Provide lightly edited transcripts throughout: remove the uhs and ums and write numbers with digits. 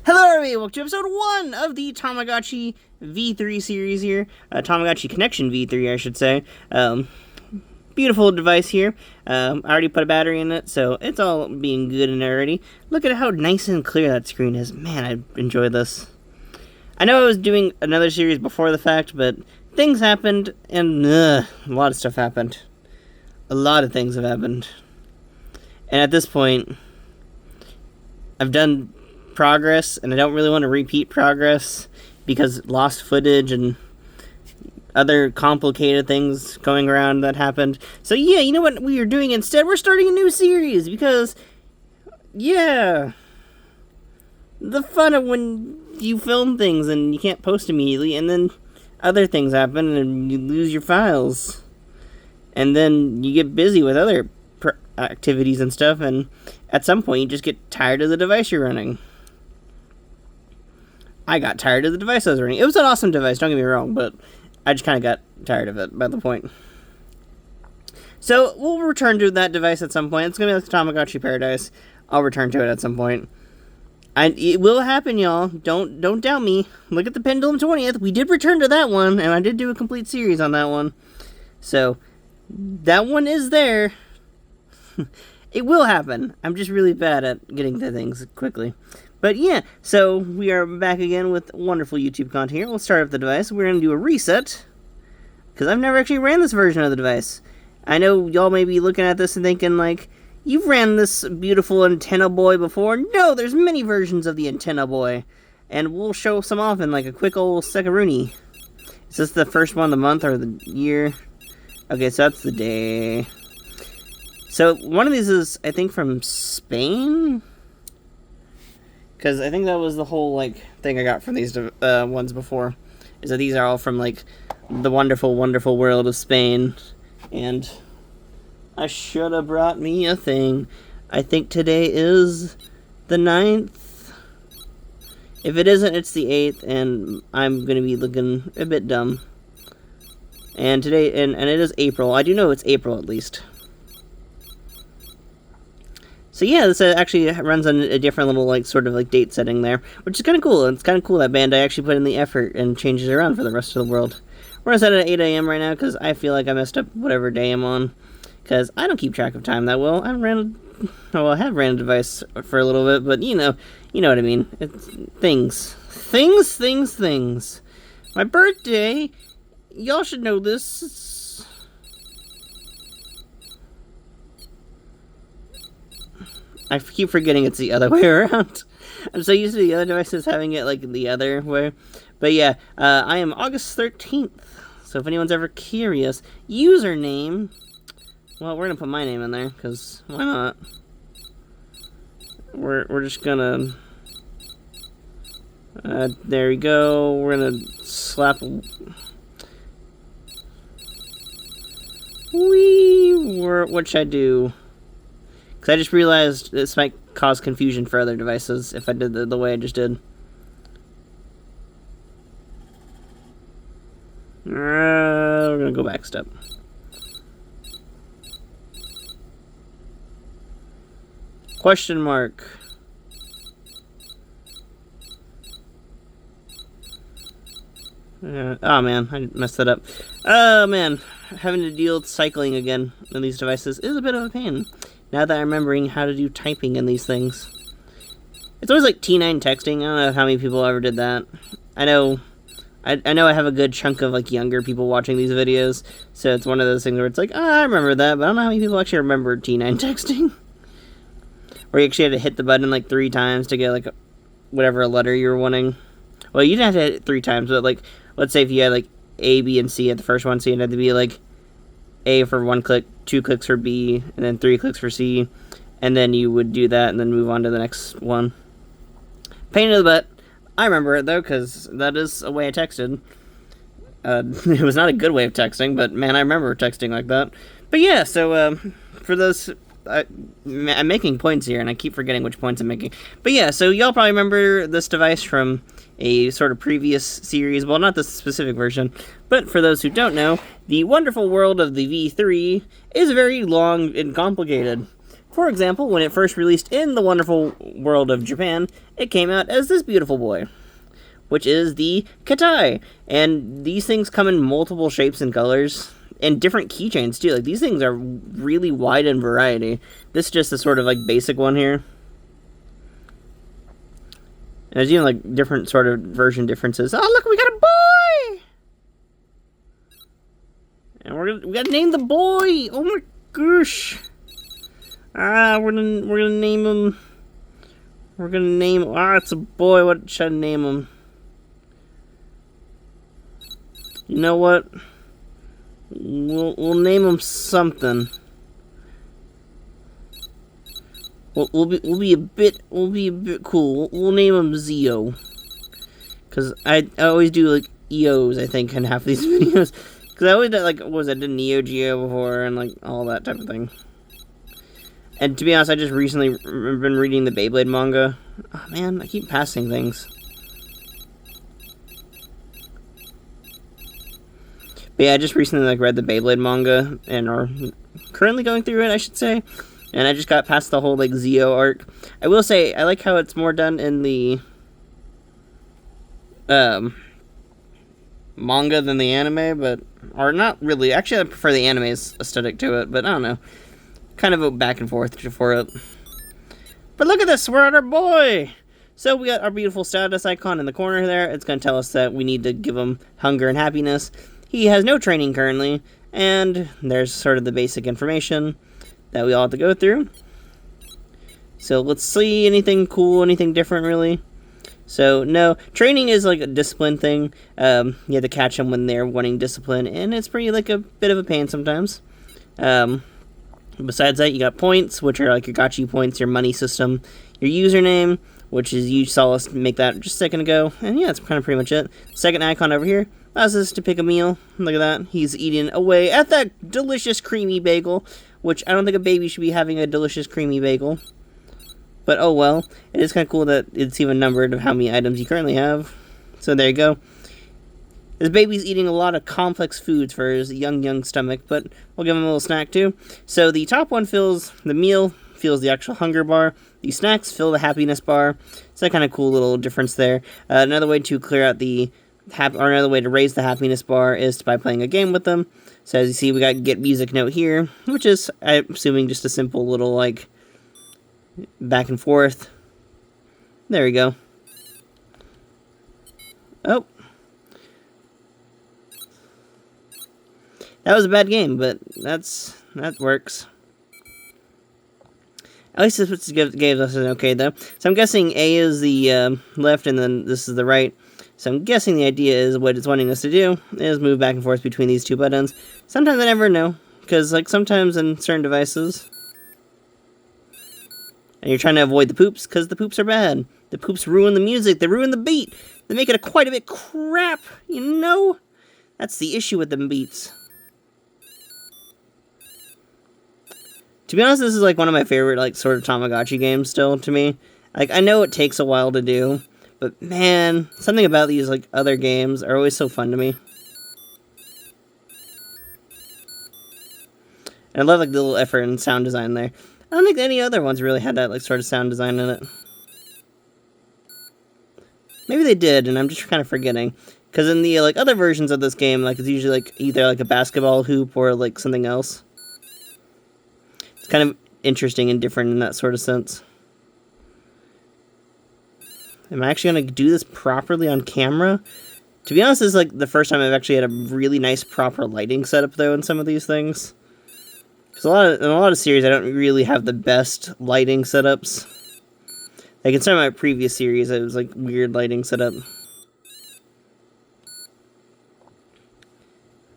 Hello everybody, welcome to episode 1 of the Tamagotchi V3 series here. Tamagotchi Connection V3, I should say. Beautiful device here. I already put a battery in it, so it's all being good and already. Look at how nice and clear that screen is. Man, I enjoy this. I know I was doing another series before the fact, but things happened, and a lot of stuff happened. A lot of things have happened. And at this point, I've done progress, and I don't really want to repeat progress because lost footage and other complicated things going around that happened. So yeah, you know what we are doing instead? We're starting a new series because, yeah, the fun of when you film things and you can't post immediately, and then other things happen and you lose your files, and then you get busy with other activities and stuff, and at some point you just get tired of the device you're running. I got tired of the device I was running. It was an awesome device, don't get me wrong, but I just kind of got tired of it by the point. So, we'll return to that device at some point. It's going to be like the Tamagotchi Paradise. I'll return to it at some point. It will happen, y'all. Don't doubt me. Look at the Pendulum 20th. We did return to that one, and I did do a complete series on that one. So, that one is there. It will happen. I'm just really bad at getting to things quickly. But yeah, so we are back again with wonderful YouTube content here. We'll start up the device. We're going to do a reset, because I've never actually ran this version of the device. I know y'all may be looking at this and thinking, like, you've ran this beautiful Antenna Boy before. No, there's many versions of the Antenna Boy, and we'll show some off in, like, a quick old seckaroonie. Is this the first one of the month or the year? Okay, so that's the day. So, one of these is, I think, from Spain? Because I think that was the whole, like, thing I got from these ones before. Is that these are all from, like, the wonderful, wonderful world of Spain. And I should have brought me a thing. I think today is the 9th. If it isn't, it's the 8th, and I'm going to be looking a bit dumb. And today, and it is April. I do know it's April, at least. So yeah, this actually runs on a different little, like, sort of, like, date setting there, which is kind of cool. It's kind of cool that Bandai actually put in the effort and changes it around for the rest of the world. We're going to set it at 8 a.m. right now, because I feel like I messed up whatever day I'm on, because I don't keep track of time that well. I have ran a device for a little bit, but you know what I mean. It's things. My birthday, y'all should know this. I keep forgetting it's the other way around. I'm so used to the other devices having it, like, the other way. But yeah, I am August 13th. So if anyone's ever curious, username... Well, we're going to put my name in there, because why not? We're just going to... there we go. We're going to slap... What should I do? Because I just realized this might cause confusion for other devices if I did the way I just did. We're going to go back a step. Question mark. Oh man, I messed that up. Oh man, having to deal with cycling again on these devices is a bit of a pain. Now that I'm remembering how to do typing in these things. It's always like T9 texting. I don't know how many people ever did that. I know I have a good chunk of, like, younger people watching these videos, so it's one of those things where it's like, I remember that, but I don't know how many people actually remember T9 texting. Where you actually had to hit the button, like, 3 times to get, like, whatever letter you were wanting. Well, you didn't have to hit it 3 times, but, like, let's say if you had, like, A, B, and C at the first one, so you had to be, like, A for 1 click, 2 clicks for B, and then 3 clicks for C, and then you would do that and then move on to the next one. Pain in the butt. I remember it, though, because that is a way I texted. It was not a good way of texting, but, man, I remember texting like that. But, yeah, so, for those... I'm making points here, and I keep forgetting which points I'm making. But, yeah, so y'all probably remember this device from a sort of previous series. Well, not this specific version, but for those who don't know, the wonderful world of the V3 is very long and complicated. For example, when it first released in the wonderful world of Japan, it came out as this beautiful boy, which is the Katai. And these things come in multiple shapes and colors, and different keychains too. Like, these things are really wide in variety. This is just a sort of like basic one here. And there's even like different sort of version differences. Oh, look, we got a boy! And we gotta name the boy! Oh my gosh! We're gonna name him. It's a boy. What should I name him? You know what? We'll name him something. We'll be a bit cool. We'll name him Zio. Cause I always do like EOs, I think, in half these videos. Cause I always did, like, I did Neo Geo before and like all that type of thing. And to be honest, I just recently been reading the Beyblade manga. Oh man, I keep passing things. But yeah, I just recently like read the Beyblade manga and are currently going through it, I should say. And I just got past the whole like Zio arc. I will say I like how it's more done in the manga than the anime, or not really. Actually, I prefer the anime's aesthetic to it, but I don't know. Kind of a back and forth for it. But look at this, we're at our boy! So we got our beautiful status icon in the corner there. It's going to tell us that we need to give him hunger and happiness. He has no training currently, and there's sort of the basic information that we all have to go through. So let's see, anything cool, anything different really. So no, training is like a discipline thing. You have to catch them when they're wanting discipline, and it's pretty like a bit of a pain sometimes. Besides that, you got points, which are like your gotcha points, your money system, your username, which is you saw us make that just a second ago, and yeah, that's kind of pretty much it. Second icon over here allows us to pick a meal. Look at that, he's eating away at that delicious creamy bagel, which I don't think a baby should be having a delicious creamy bagel. But oh well, it is kind of cool that it's even numbered of how many items you currently have. So there you go. This baby's eating a lot of complex foods for his young stomach, but we'll give him a little snack too. So the top one fills the meal, fills the actual hunger bar. The snacks fill the happiness bar. So that kind of cool little difference there. Another way to clear out another way to raise the happiness bar is by playing a game with them. So as you see, we got get music note here, which is, I'm assuming, just a simple little like back and forth. There we go. Oh. That was a bad game, but that works. At least this gives us an okay, though. So I'm guessing A is the left, and then this is the right. So I'm guessing the idea is what it's wanting us to do is move back and forth between these two buttons. Sometimes I never know, because like sometimes in certain devices, and you're trying to avoid the poops, because the poops are bad. The poops ruin the music, they ruin the beat, they make it quite a bit crap, you know? That's the issue with them beats. To be honest, this is like one of my favorite like sort of Tamagotchi games still to me. Like, I know it takes a while to do, but man, something about these like other games are always so fun to me. And I love like the little effort and sound design there. I don't think any other ones really had that like sort of sound design in it. Maybe they did, and I'm just kind of forgetting. Because in the like other versions of this game, like it's usually like either like a basketball hoop or like something else. Kind of interesting and different in that sort of sense. Am I actually going to do this properly on camera? To be honest, this is like the first time I've actually had a really nice proper lighting setup though in some of these things. Because in a lot of series I don't really have the best lighting setups. Like in some of my previous series it was like weird lighting setup.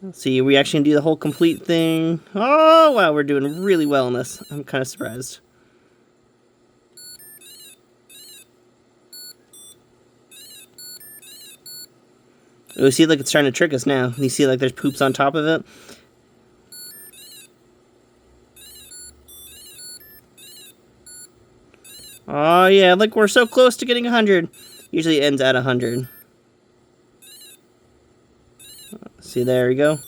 Let's see, we actually do the whole complete thing. Oh, wow, we're doing really well in this. I'm kind of surprised. Oh, see, like, it's trying to trick us now. You see, like, there's poops on top of it. Oh, yeah, like, we're so close to getting 100. Usually it ends at 100. See, there we go.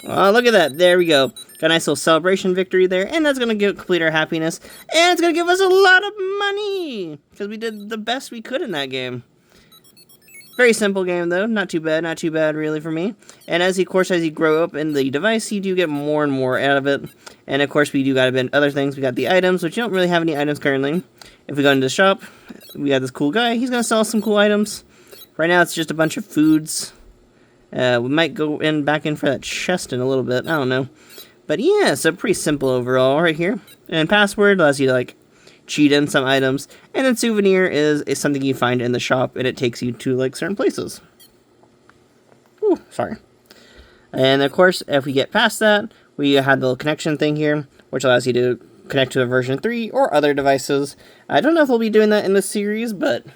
Oh, look at that. There we go. Got a nice little celebration victory there, and that's going to complete our happiness, and it's going to give us a lot of money, because we did the best we could in that game. Very simple game, though. Not too bad, really, for me. And of course, as you grow up in the device, you do get more and more out of it. And, of course, we do got a bit other things. We got the items, which you don't really have any items currently. If we go into the shop, we got this cool guy. He's going to sell some cool items. Right now, it's just a bunch of foods. We might go back in for that chest in a little bit. I don't know. But, yeah, so pretty simple overall right here. And password allows you to, like, cheat in some items, and then souvenir is something you find in the shop, and it takes you to like certain places. Ooh, sorry. And of course, if we get past that, we have the little connection thing here, which allows you to connect to a version 3 or other devices. I don't know if we'll be doing that in this series, but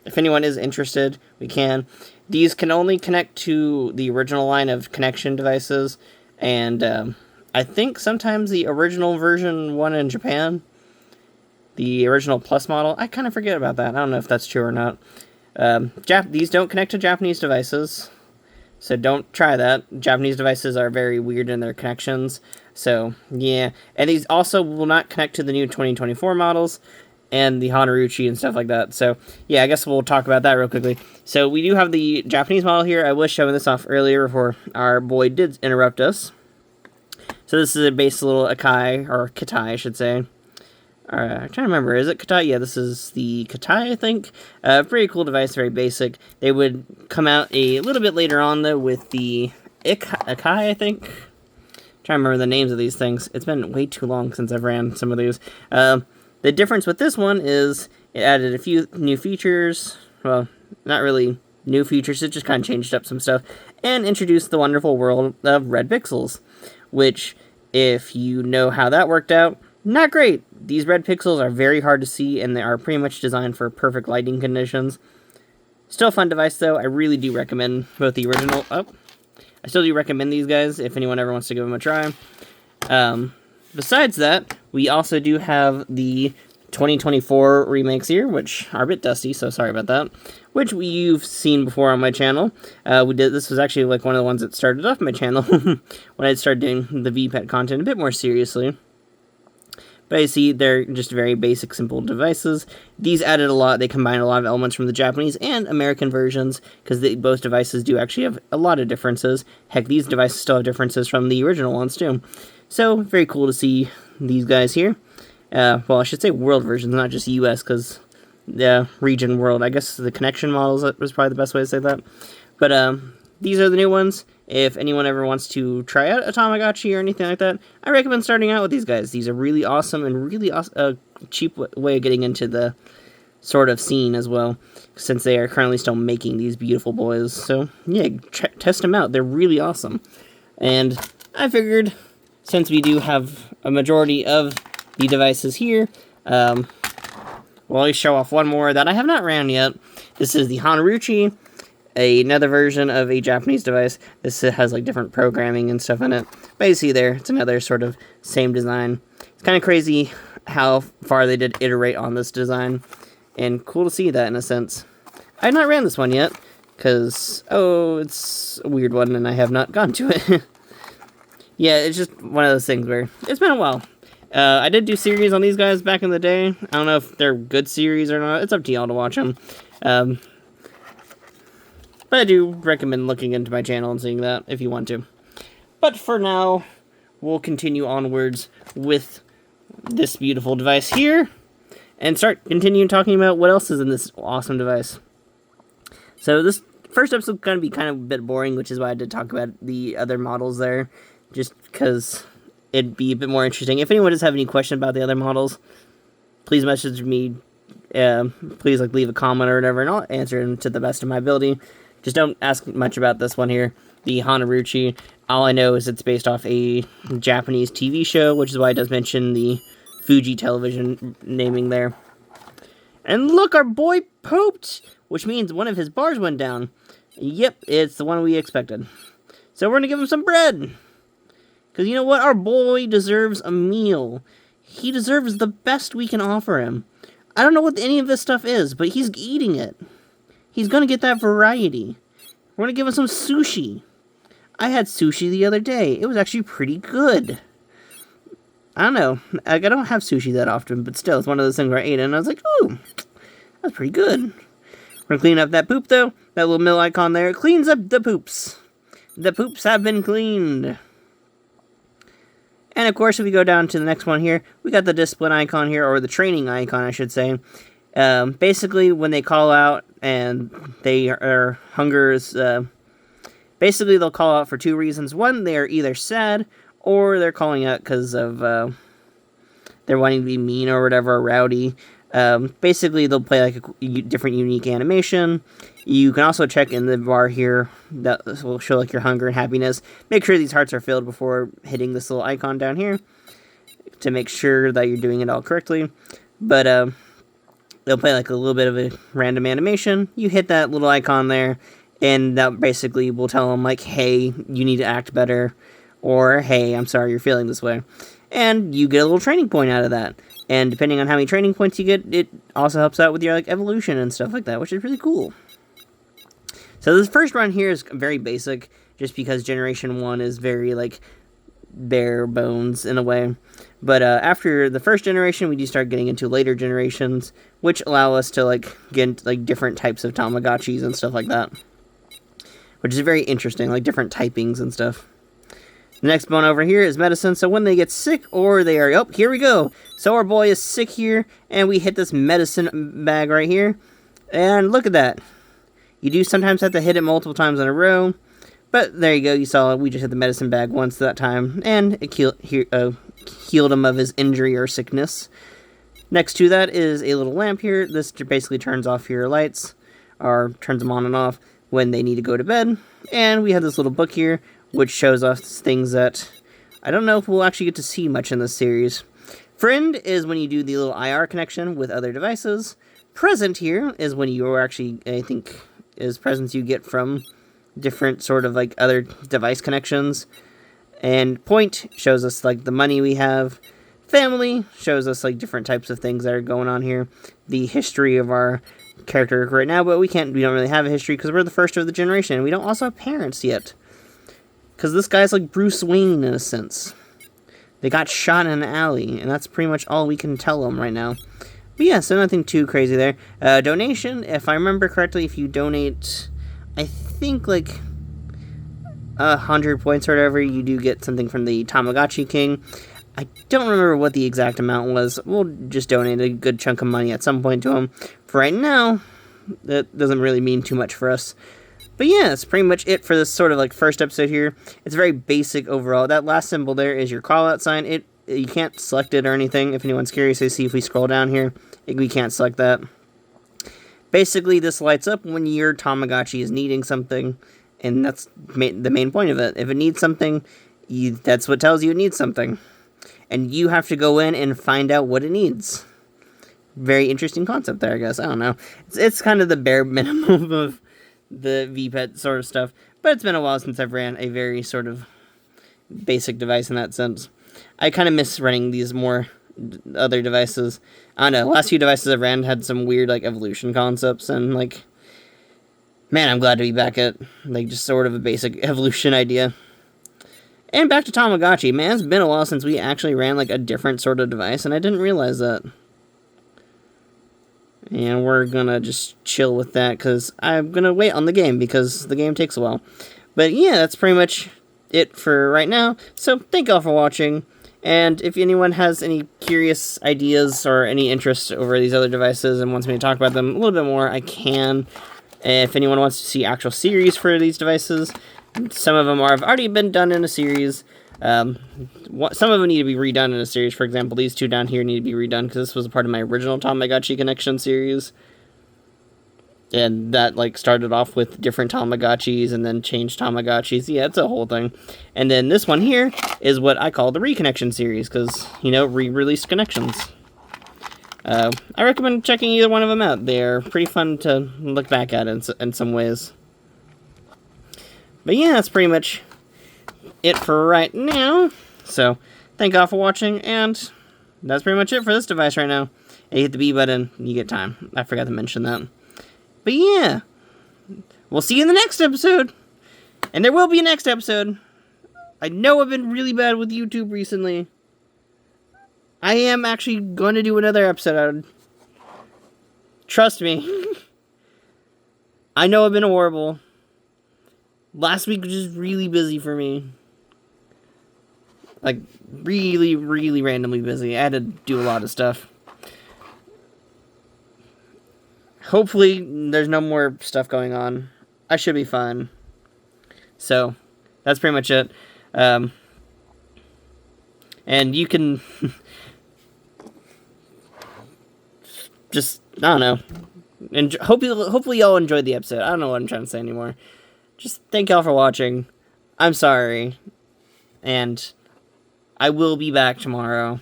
if anyone is interested, we can. These can only connect to the original line of connection devices, and I think sometimes the original version 1 in Japan, the original Plus model, I kind of forget about that. I don't know if that's true or not. These don't connect to Japanese devices, so don't try that. Japanese devices are very weird in their connections, so yeah. And these also will not connect to the new 2024 models and the Hanaruchi and stuff like that. So yeah, I guess we'll talk about that real quickly. So we do have the Japanese model here. I was showing this off earlier before our boy did interrupt us. So this is a base little Akai, or Kitai, I should say. I'm trying to remember, is it Kitai? Yeah, this is the Kitai, I think. Pretty cool device, very basic. They would come out a little bit later on, though, with the Akai, I think. I'm trying to remember the names of these things. It's been way too long since I've ran some of these. The difference with this one is it added a few new features. Well, not really new features, it just kind of changed up some stuff. And introduced the wonderful world of red pixels, which, if you know how that worked out, not great. These red pixels are very hard to see, and they are pretty much designed for perfect lighting conditions. Still a fun device, though. I really do recommend both the original... I still do recommend these guys, if anyone ever wants to give them a try. Besides that, we also do have the 2024 remakes here, which are a bit dusty, so sorry about that. Which you've seen before on my channel. This was actually like one of the ones that started off my channel when I started doing the VPET content a bit more seriously. But you see, they're just very basic, simple devices. These added a lot. They combine a lot of elements from the Japanese and American versions, because both devices do actually have a lot of differences. Heck, these devices still have differences from the original ones, too. So, very cool to see these guys here. Well, I should say world versions, not just US, because the region world. I guess the connection models was probably the best way to say that. But, these are the new ones. If anyone ever wants to try out a Tamagotchi or anything like that, I recommend starting out with these guys. These are really awesome and really cheap way of getting into the sort of scene as well, since they are currently still making these beautiful boys. So, yeah, test them out. They're really awesome. And I figured, since we do have a majority of the devices here, we'll always show off one more that I have not ran yet. This is the Hanaruchi. Another version of a Japanese device. This has like different programming and stuff in it. But you see there, it's another sort of same design. It's kind of crazy how far they did iterate on this design. And cool to see that in a sense. I have not ran this one yet, because, it's a weird one and I have not gone to it. Yeah, it's just one of those things where it's been a while. I did do series on these guys back in the day. I don't know if they're good series or not. It's up to y'all to watch them. But I do recommend looking into my channel and seeing that if you want to. But for now, we'll continue onwards with this beautiful device here and continue talking about what else is in this awesome device. So this first episode is going to be kind of a bit boring, which is why I did talk about the other models there, just because it'd be a bit more interesting. If anyone does have any question about the other models, please message me. Please leave a comment or whatever, and I'll answer them to the best of my ability. Just don't ask much about this one here, the Hanaruchi. All I know is it's based off a Japanese TV show, which is why it does mention the Fuji television naming there. And look, our boy pooped, which means one of his bars went down. Yep, it's the one we expected. So we're going to give him some bread. Because you know what? Our boy deserves a meal. He deserves the best we can offer him. I don't know what any of this stuff is, but he's eating it. He's going to get that variety. We're going to give him some sushi. I had sushi the other day. It was actually pretty good. I don't know. I don't have sushi that often, but still, it's one of those things where I ate it, and I was like, ooh, that's pretty good. We're going to clean up that poop, though. That little mill icon there cleans up the poops. The poops have been cleaned. And, of course, if we go down to the next one here, we got the discipline icon here, or the training icon, I should say. Basically, when they call out and they are hungers, basically they'll call out for two reasons. One, they are either sad, or they're calling out because of they're wanting to be mean or whatever, or rowdy. Basically, they'll play like a different unique animation. You can also check in the bar here that will show like your hunger and happiness. Make sure these hearts are filled before hitting this little icon down here to make sure that you're doing it all correctly. But they'll play like a little bit of a random animation. You hit that little icon there, and that basically will tell them like, hey, you need to act better, or hey, I'm sorry you're feeling this way. And you get a little training point out of that. And depending on how many training points you get, it also helps out with your like evolution and stuff like that, which is really cool. So this first run here is very basic, just because Generation 1 is very like bare bones in a way. But after the first generation, we do start getting into later generations, which allow us to like get like different types of Tamagotchis and stuff like that, which is very interesting, like different typings and stuff. The next one over here is medicine. So when they get sick or they are... Oh, here we go. So our boy is sick here, and we hit this medicine bag right here. And look at that. You do sometimes have to hit it multiple times in a row. But there you go. You saw we just hit the medicine bag once that time. And it healed him of his injury or sickness. Next to that is a little lamp here. This basically turns off your lights, or turns them on and off when they need to go to bed. And we have this little book here, which shows us things that I don't know if we'll actually get to see much in this series. Friend is when you do the little IR connection with other devices. Present here is when you are actually, I think, is presents you get from different sort of like other device connections. And point shows us like the money we have. Family shows us like different types of things that are going on here. The history of our character right now, but we don't really have a history because we're the first of the generation. And we don't also have parents yet. Because this guy's like Bruce Wayne in a sense. They got shot in an alley, and that's pretty much all we can tell them right now. But yeah, so nothing too crazy there. Donation, if I remember correctly, if you donate, I think like 100 points or whatever, you do get something from the Tamagotchi King. I don't remember what the exact amount was. We'll just donate a good chunk of money at some point to him. For right now, that doesn't really mean too much for us. But yeah, that's pretty much it for this sort of like first episode here. It's very basic overall. That last symbol there is your call-out sign. You can't select it or anything. If anyone's curious, they see if we scroll down here, we can't select that. Basically, this lights up when your Tamagotchi is needing something, and that's the main point of it. If it needs something, that's what tells you it needs something. And you have to go in and find out what it needs. Very interesting concept there, I guess. I don't know. It's kind of the bare minimum of the VPET sort of stuff, but it's been a while since I've ran a very sort of basic device in that sense. I kind of miss running these more other devices. I don't know, the last few devices I've ran had some weird like evolution concepts, and like, man, I'm glad to be back at like just sort of a basic evolution idea. And back to Tamagotchi. Man, it's been a while since we actually ran like a different sort of device, and I didn't realize that. And we're gonna just chill with that, because I'm gonna wait on the game, because the game takes a while. But yeah, that's pretty much it for right now. So, thank y'all for watching. And if anyone has any curious ideas or any interest over these other devices and wants me to talk about them a little bit more, I can. If anyone wants to see actual series for these devices, some of them have already been done in a series. Some of them need to be redone in a series. For example, these two down here need to be redone because this was a part of my original Tamagotchi Connection series. And that, like, started off with different Tamagotchis and then changed Tamagotchis. Yeah, it's a whole thing. And then this one here is what I call the Reconnection series because, you know, re-released connections. I recommend checking either one of them out. They're pretty fun to look back at in some ways. But yeah, that's pretty much it for right now. So, thank y'all for watching, and that's pretty much it for this device right now. And you hit the B button, you get time. I forgot to mention that. But yeah, we'll see you in the next episode. And there will be a next episode. I know I've been really bad with YouTube recently. I am actually going to do another episode. Trust me. I know I've been horrible. Last week was just really busy for me. Like, really, really randomly busy. I had to do a lot of stuff. Hopefully, there's no more stuff going on. I should be fine. So, that's pretty much it. And you can... just, I don't know. And hopefully y'all enjoyed the episode. I don't know what I'm trying to say anymore. Just thank y'all for watching. I'm sorry. And I will be back tomorrow.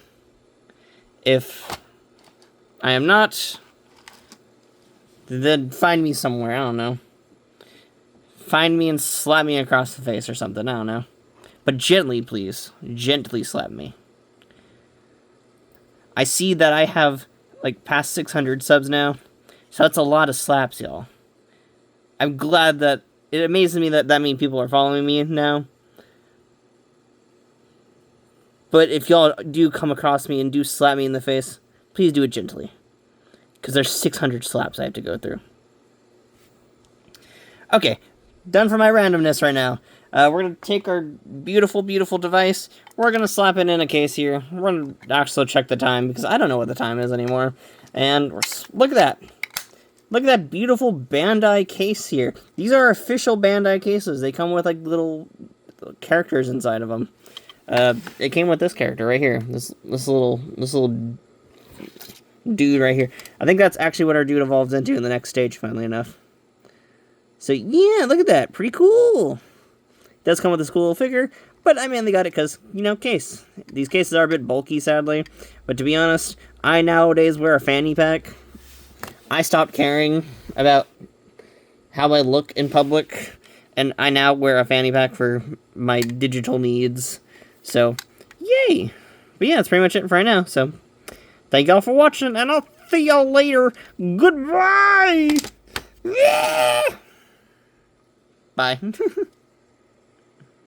If I am not, then find me somewhere. I don't know. Find me and slap me across the face or something. I don't know. But gently, please. Gently slap me. I see that I have, like, past 600 subs now. So that's a lot of slaps, y'all. I'm glad that... It amazes me that many people are following me now. But if y'all do come across me and do slap me in the face, please do it gently. Because there's 600 slaps I have to go through. Okay, done for my randomness right now. We're going to take our beautiful, beautiful device. We're going to slap it in a case here. We're going to actually check the time, because I don't know what the time is anymore. And look at that. Look at that beautiful Bandai case here. These are official Bandai cases. They come with, like, little characters inside of them. It came with this character right here. This little dude right here. I think that's actually what our dude evolves into in the next stage, funnily enough. So, yeah, look at that. Pretty cool. It does come with this cool little figure, but I mainly got it because, you know, case. These cases are a bit bulky, sadly. But to be honest, I nowadays wear a fanny pack. I stopped caring about how I look in public, and I now wear a fanny pack for my digital needs. So, yay! But yeah, that's pretty much it for right now. So, thank y'all for watching, and I'll see y'all later. Goodbye! Yeah! Bye.